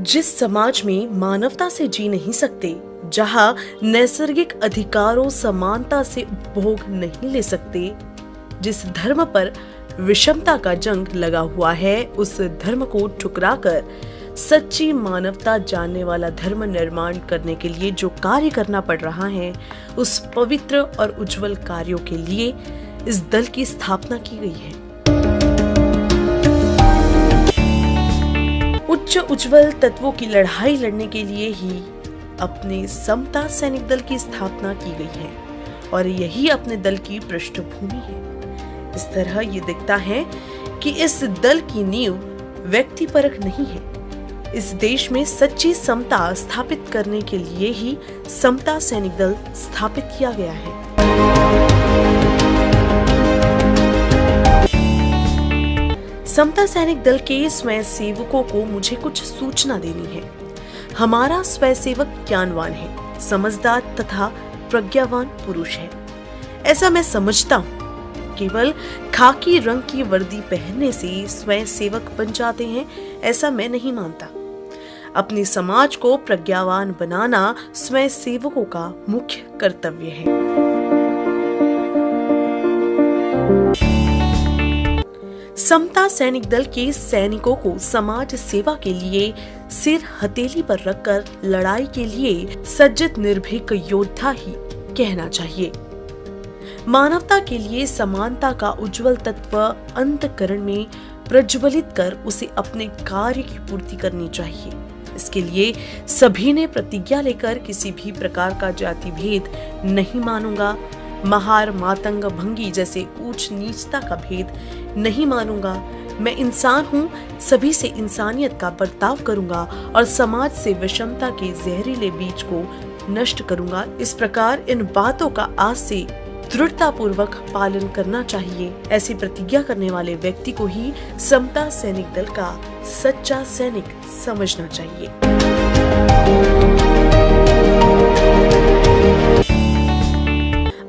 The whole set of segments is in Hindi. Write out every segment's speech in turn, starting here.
जिस समाज में मानवता से जी नहीं सकते, जहां नैसर्गिक अधिकारों समानता से उपभोग नहीं ले सकते, जिस धर्म पर विषमता का जंग लगा हुआ है, उस धर्म को ठुकराकर सच्ची मानवता जानने वाला धर्म निर्माण करने के लिए जो कार्य करना पड़ रहा है, उस पवित्र और उज्जवल कार्यों के लिए इस दल की स्थापना की गई है। उच्च उज्जवल तत्वों की लड़ाई लड़ने के लिए ही अपने समता सैनिक दल की स्थापना की गई है और यही अपने दल की पृष्ठभूमि है। इस तरह ये दिखता है कि इस दल की नींव व्यक्तिपरक नहीं है। इस देश में सच्ची समता स्थापित करने के लिए ही समता सैनिक दल स्थापित किया गया है। समता सैनिक दल के स्वयं सेवकों को मुझे कुछ सूचना देनी है। हमारा स्वयं सेवक ज्ञानवान है, समझदार तथा प्रज्ञावान पुरुष है, ऐसा मैं समझता हूँ। केवल खाकी रंग की वर्दी पहनने से स्वयं सेवक बन जाते हैं, ऐसा मैं नहीं मानता। अपने समाज को प्रज्ञावान बनाना स्वयं सेवकों का मुख्य कर्तव्य है। समता सैनिक दल के सैनिकों को समाज सेवा के लिए सिर हथेली पर रखकर लड़ाई के लिए सज्जित निर्भीक योद्धा ही कहना चाहिए। मानवता के लिए समानता का उज्जवल तत्व अंतःकरण में प्रज्वलित कर उसे अपने कार्य की पूर्ति करनी चाहिए। इसके लिए सभी ने प्रतिज्ञा लेकर किसी भी प्रकार का जाति भेद नहीं मानूंगा, महार मातंग भंगी जैसे ऊंच नीचता का भेद नहीं मानूंगा, मैं इंसान हूँ, सभी से इंसानियत का बर्ताव करूंगा और समाज से विषमता के जहरीले बीज को नष्ट करूंगा। इस प्रकार इन बातों का आज से दृढ़ता पूर्वक पालन करना चाहिए। ऐसी प्रतिज्ञा करने वाले व्यक्ति को ही समता सैनिक दल का सच्चा सैनिक समझना चाहिए।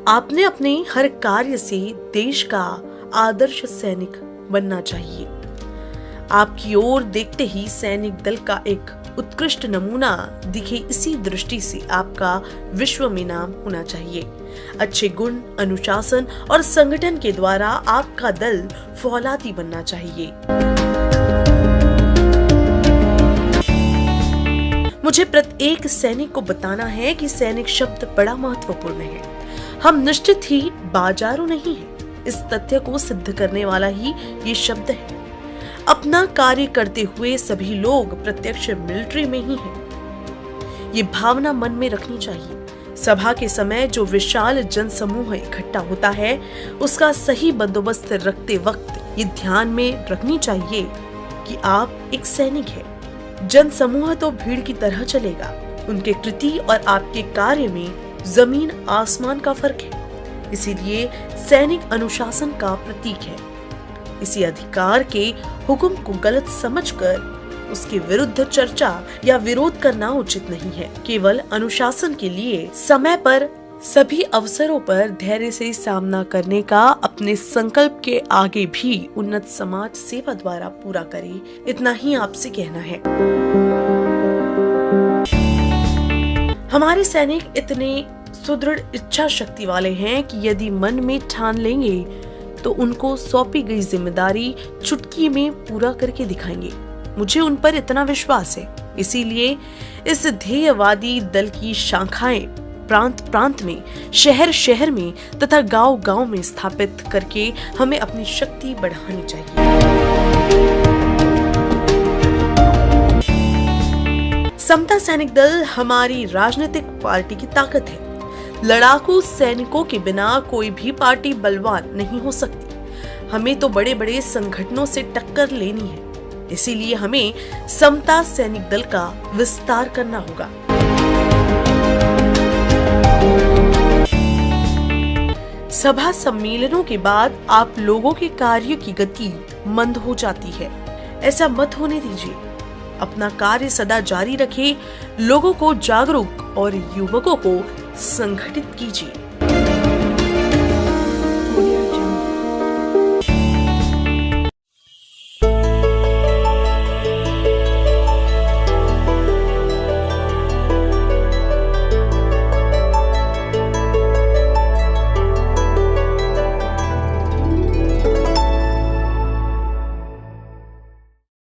आपने अपने हर कार्य से देश का आदर्श सैनिक बनना चाहिए। आपकी ओर देखते ही सैनिक दल का एक उत्कृष्ट नमूना दिखे, इसी दृष्टि से आपका विश्व में नाम होना चाहिए। अच्छे गुण, अनुशासन और संगठन के द्वारा आपका दल फौलादी बनना चाहिए। मुझे प्रत्येक सैनिक को बताना है कि सैनिक शब्द बड़ा महत्वपूर्ण है। हम निश्चित ही बाजारू नहीं हैं। इस तथ्य को सिद्ध करने वाला ही ये शब्द है। अपना कार्य करते हुए सभी लोग प्रत्यक्ष मिलिट्री में ही हैं। ये भावना मन में रखनी चाहिए। सभा के समय जो विशाल जनसमूह इकट्ठा होता है, उसका सही बंदोबस्त रखते वक्त ये ध्यान में रखनी चाहिए कि आप एक सैनिक हैं। जनसमूह तो भीड़ की तरह चलेगा। उनके कृति और आपके कार्य में जमीन आसमान का फर्क है। इसीलिए सैनिक अनुशासन का प्रतीक है। इसी अधिकार के हुक्म को गलत समझकर उसके विरुद्ध चर्चा या विरोध करना उचित नहीं है। केवल अनुशासन के लिए समय पर सभी अवसरों पर धैर्य से सामना करने का अपने संकल्प के आगे भी उन्नत समाज सेवा द्वारा पूरा करे, इतना ही आपसे कहना है। हमारे सैनिक इतने सुदृढ़ इच्छा शक्ति वाले हैं कि यदि मन में ठान लेंगे तो उनको सौंपी गई जिम्मेदारी चुटकी में पूरा करके दिखाएंगे। मुझे उन पर इतना विश्वास है। इसीलिए इस ध्येयवादी दल की शाखाएं प्रांत प्रांत में, शहर शहर में तथा गांव गांव में स्थापित करके हमें अपनी शक्ति बढ़ानी चाहिए। समता सैनिक दल हमारी राजनीतिक पार्टी की ताकत है। लड़ाकू सैनिकों के बिना कोई भी पार्टी बलवान नहीं हो सकती। हमें तो बड़े बड़े संगठनों से टक्कर लेनी है। इसीलिए हमें समता सैनिक दल का विस्तार करना होगा। सभा सम्मेलनों के बाद आप लोगों के कार्य की गति मंद हो जाती है। ऐसा मत होने दीजिए। अपना कार्य सदा जारी रखें, लोगों को जागरूक और युवकों को संगठित कीजिए।